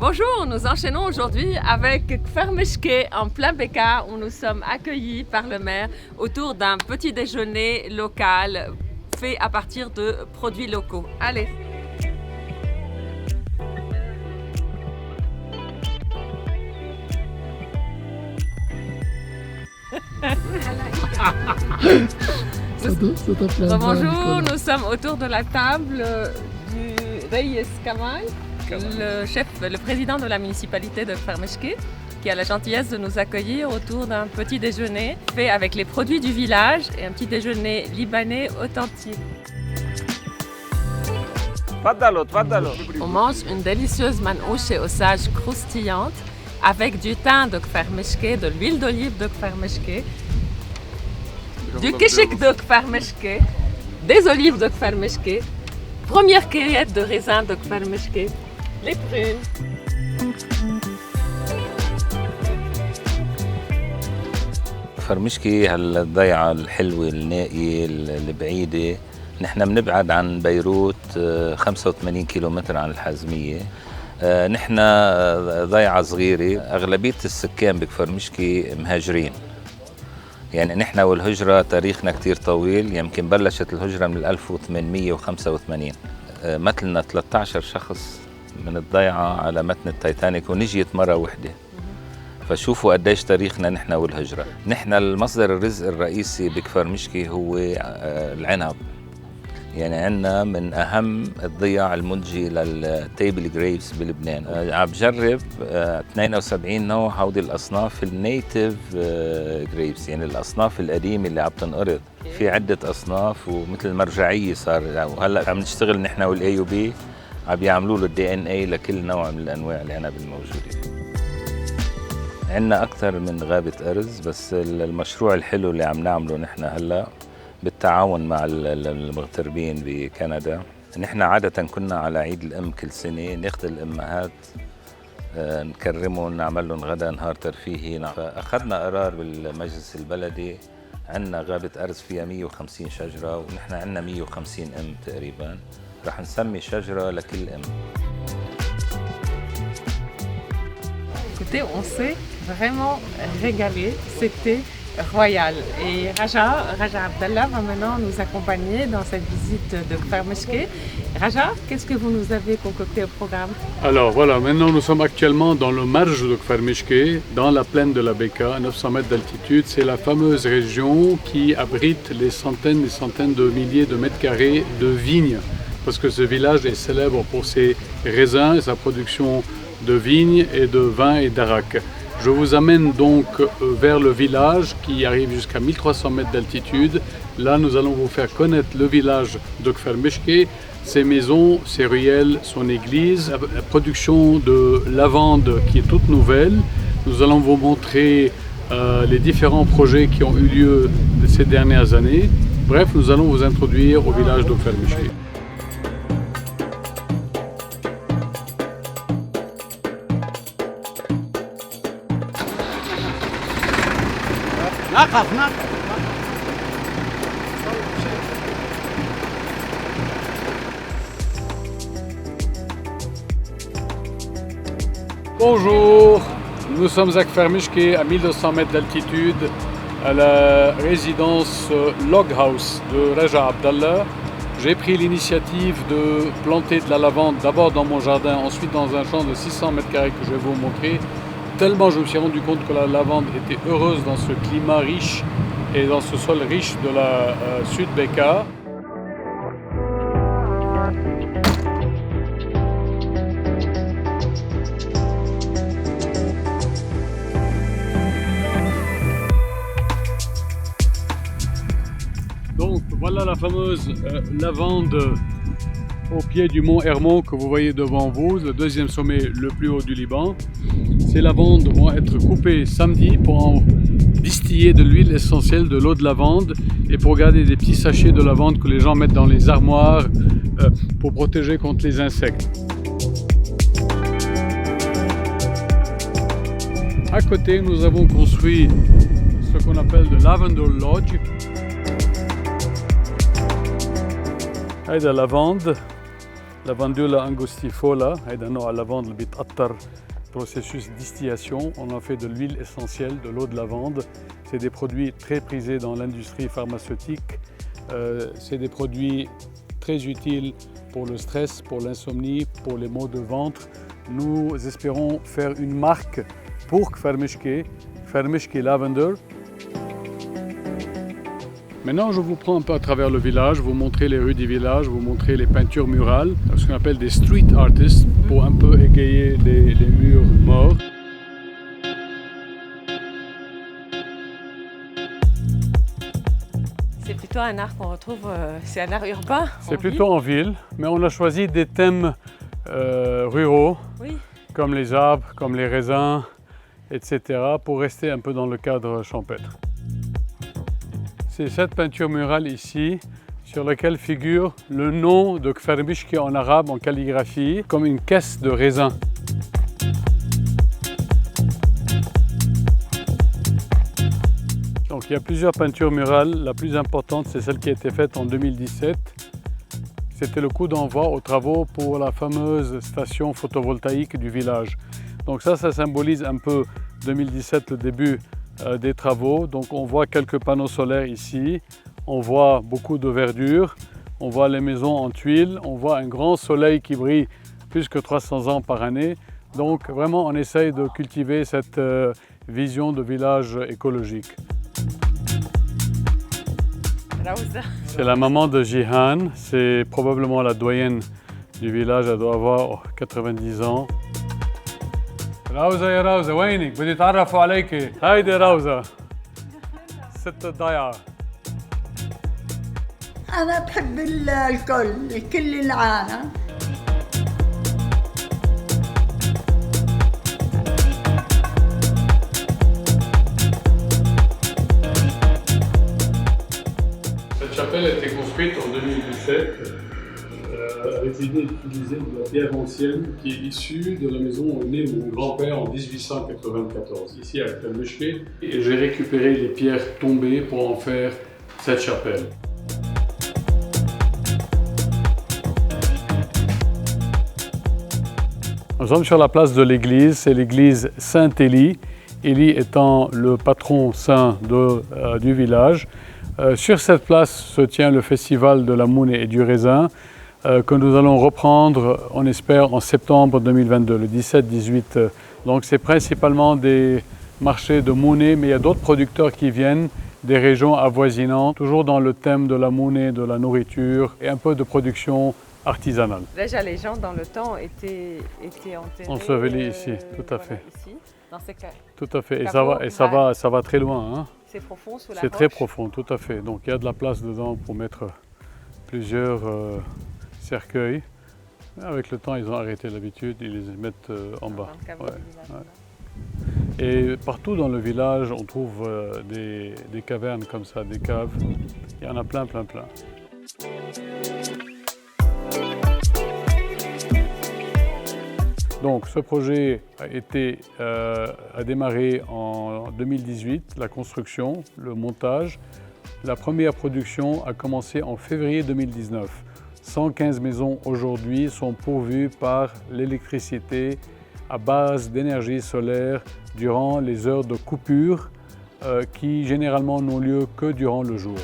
Bonjour, nous enchaînons aujourd'hui avec Kfar Meshke en plein Beka où nous sommes accueillis par le maire autour d'un petit déjeuner local fait à partir de produits locaux. Allez! Bonjour, nous sommes autour de la table du Reyes Kamal, le président de la municipalité de Kfar Meshke, qui a la gentillesse de nous accueillir autour d'un petit déjeuner fait avec les produits du village et un petit déjeuner libanais authentique. On mange une délicieuse manouche au sage croustillante avec du thym de Kfar Meshke, de l'huile d'olive de Kfar Meshke, du kéchik de Kfar Meshke, des olives de Kfar Meshke, première cueillette de raisin de Kfar Meshke, les prunes. كفر مشكي هالضيعة الحلوة النائية البعيدة. نحن بنبعد عن بيروت 85 كيلومتر عن الحازمية. نحن ضيعة صغيرة، أغلبية السكان بكفر مشكي مهاجرين. يعني نحن والهجرة تاريخنا كتير طويل، يمكن بلشت الهجرة من 1885. مثلنا 13 شخص من الضيعة على متن التايتانيك ونجيت مرة وحدة. فشوفوا قديش تاريخنا نحن والهجرة. نحن المصدر الرزق الرئيسي بكفر مشكي هو العنب. يعني عندنا من أهم الضياع المنتجة للتيبل جريبس بلبنان. عم بجرب 72 نوع هودي الأصناف النيتيف جريبس، يعني الأصناف القديمة اللي عم تنقرض. في عدة أصناف ومثل مرجعية صار، وهلأ عم نشتغل نحن والأي يو بي عم بيعملوا له DNA لكل نوع من الأنواع العنب الموجودة. عندنا أكثر من غابة أرز، بس المشروع الحلو اللي عم نعمله نحن هلأ بالتعاون مع المغتربين بكندا. نحن عادة كنا على عيد الأم كل سنة ناخذ الأمهات نكرمهم، نعمل لهم غدا نهار ترفيهي. فأخذنا قرار بالمجلس البلدي، عندنا غابة أرز فيها 150 شجرة ونحن عندنا 150 أم تقريبا، رح نسمي شجرة لكل أم. Écoutez, on s'est vraiment régalé, c'était royal. Et Raja Abdallah va maintenant nous accompagner dans cette visite de Kfar Meshke. Raja, qu'est-ce que vous nous avez concocté au programme? Alors voilà, maintenant nous sommes actuellement dans le marge de Kfar Meshke, dans la plaine de la Beka, à 900 mètres d'altitude. C'est la fameuse région qui abrite les centaines et centaines de milliers de mètres carrés de vignes, parce que ce village est célèbre pour ses raisins et sa production de vignes et de vin et d'arak. Je vous amène donc vers le village qui arrive jusqu'à 1300 mètres d'altitude. Là, nous allons vous faire connaître le village de Kfar Meshke, ses maisons, ses ruelles, son église, la production de lavande qui est toute nouvelle. Nous allons vous montrer les différents projets qui ont eu lieu ces dernières années. Bref, nous allons vous introduire au village de Kfar Meshke. Bonjour, nous sommes à Kfar Meshke à 1200 mètres d'altitude à la résidence Log House de Raja Abdallah. J'ai pris l'initiative de planter de la lavande d'abord dans mon jardin, ensuite dans un champ de 600 mètres carrés que je vais vous montrer. Tellement je me suis rendu compte que la lavande était heureuse dans ce climat riche et dans ce sol riche de la Sud Beka. Donc voilà la fameuse lavande au pied du mont Hermon que vous voyez devant vous, le deuxième sommet le plus haut du Liban. Ces lavandes vont être coupées samedi pour en distiller de l'huile essentielle, de l'eau de lavande et pour garder des petits sachets de lavande que les gens mettent dans les armoires pour protéger contre les insectes. À côté, nous avons construit ce qu'on appelle le Lavender Lodge. هيدا لافاند Lavandula angustifolia, هيدا نوع اللافند اللي بيتقطر processus distillation. On en fait de l'huile essentielle, de l'eau de lavande. C'est des produits très prisés dans l'industrie pharmaceutique. C'est des produits très utiles pour le stress, pour l'insomnie, pour les maux de ventre. Nous espérons faire une marque pour Kfarmishke, Kfarmishke Lavender. Maintenant, je vous prends un peu à travers le village, vous montrer les rues du village, vous montrer les peintures murales, ce qu'on appelle des street artists, pour un peu égayer les murs morts. C'est plutôt un art qu'on retrouve, c'est un art urbain. C'est plutôt en ville, mais on a choisi des thèmes ruraux, Oui. comme les arbres, comme les raisins, etc., pour rester un peu dans le cadre champêtre. C'est cette peinture murale ici, sur laquelle figure le nom de Kfarmishke en arabe, en calligraphie, comme une caisse de raisin. Donc il y a plusieurs peintures murales. La plus importante, c'est celle qui a été faite en 2017. C'était le coup d'envoi aux travaux pour la fameuse station photovoltaïque du village. Donc ça symbolise un peu 2017, le début des travaux. Donc on voit quelques panneaux solaires ici, on voit beaucoup de verdure, on voit les maisons en tuiles, on voit un grand soleil qui brille plus que 300 ans par année. Donc vraiment on essaye de cultiver cette vision de village écologique. C'est la maman de Jihan, c'est probablement la doyenne du village, elle doit avoir 90 ans. راوزة يا راوزة وينك؟ بدي اتعرفوا عليكي. هيدي راوزة ست الضيعة. أنا بحب الكل كل العالم. Cette chapelle a été construite en 2017. Avec l'idée d'utiliser de la pierre ancienne qui est issue de la maison où est né mon grand-père en 1894, ici à Kfarmishke. Et j'ai récupéré les pierres tombées pour en faire cette chapelle. Nous sommes sur la place de l'église, c'est l'église Saint-Élie, Élie étant le patron saint du village. Sur cette place se tient le festival de la moune et du raisin, que nous allons reprendre, on espère, en septembre 2022, le 17-18. Donc c'est principalement des marchés de mounet, mais il y a d'autres producteurs qui viennent des régions avoisinantes, toujours dans le thème de la mounet, de la nourriture et un peu de production artisanale. Déjà, les gens dans le temps étaient enterrés. Ensevelis ici, tout à fait. Ici, dans ces cas. Tout à fait, Caveau, ça va très loin. Hein. C'est profond sous la roche. C'est très profond, tout à fait. Donc il y a de la place dedans pour mettre plusieurs cercueils. Avec le temps, ils ont arrêté l'habitude, ils les mettent en bas. Ouais. Et partout dans le village, on trouve des cavernes comme ça, des caves. Il y en a plein. Donc ce projet a démarré en 2018, la construction, le montage. La première production a commencé en février 2019. 115 maisons aujourd'hui sont pourvues par l'électricité à base d'énergie solaire durant les heures de coupure qui généralement n'ont lieu que durant le jour.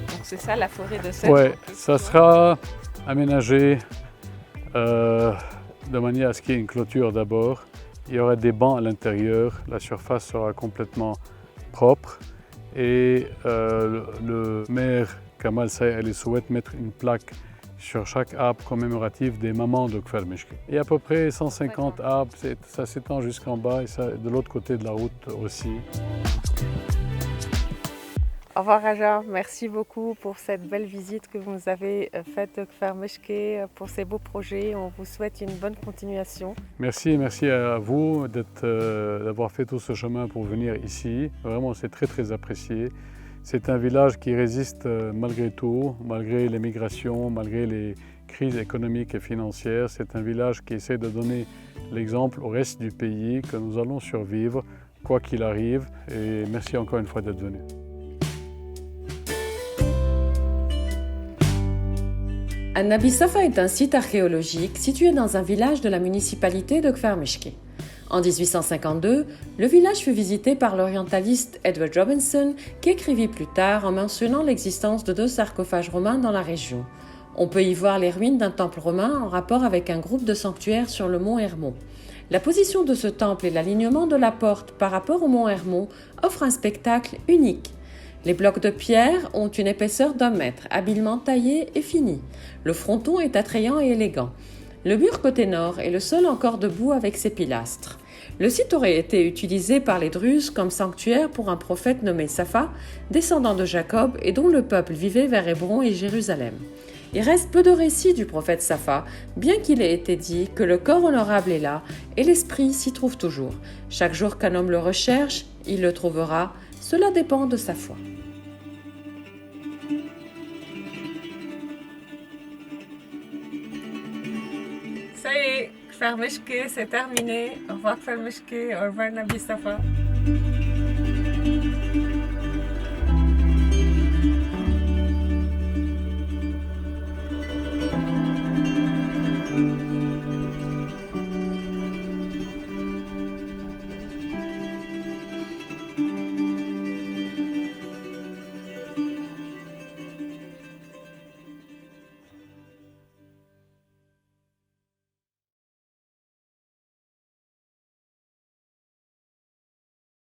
Donc c'est ça la forêt de Sèvres? Oui, ça sera aménagé de manière à ce qu'il y ait une clôture d'abord. Il y aura des bancs à l'intérieur, la surface sera complètement propre et le maire Kamal Saïd souhaite mettre une plaque sur chaque arbre commémoratif des mamans de Kfarmishke. Il y a à peu près 150 arbres, ça s'étend jusqu'en bas et ça, de l'autre côté de la route aussi. Au revoir Raja, merci beaucoup pour cette belle visite que vous nous avez faite de Kfarmishke, pour ces beaux projets. On vous souhaite une bonne continuation. Merci à vous d'avoir fait tout ce chemin pour venir ici. Vraiment, c'est très apprécié. C'est un village qui résiste malgré tout, malgré les migrations, malgré les crises économiques et financières. C'est un village qui essaie de donner l'exemple au reste du pays que nous allons survivre, quoi qu'il arrive. Et merci encore une fois d'être venu. Nabi Safa est un site archéologique situé dans un village de la municipalité de Kfar Meshke. En 1852, le village fut visité par l'orientaliste Edward Robinson, qui écrivit plus tard en mentionnant l'existence de 2 sarcophages romains dans la région. On peut y voir les ruines d'un temple romain en rapport avec un groupe de sanctuaires sur le mont Hermon. La position de ce temple et l'alignement de la porte par rapport au mont Hermon offrent un spectacle unique. Les blocs de pierre ont une épaisseur d'1 mètre, habilement taillés et finis. Le fronton est attrayant et élégant. Le mur côté nord est le seul encore debout avec ses pilastres. Le site aurait été utilisé par les Druzes comme sanctuaire pour un prophète nommé Safa, descendant de Jacob et dont le peuple vivait vers Hébron et Jérusalem. Il reste peu de récits du prophète Safa, bien qu'il ait été dit que le corps honorable est là et l'esprit s'y trouve toujours. Chaque jour qu'un homme le recherche, il le trouvera. Cela dépend de sa foi. Ça y est, Kfar Meshke, c'est terminé. Au revoir Kfar Meshke, au revoir Nabi Safa.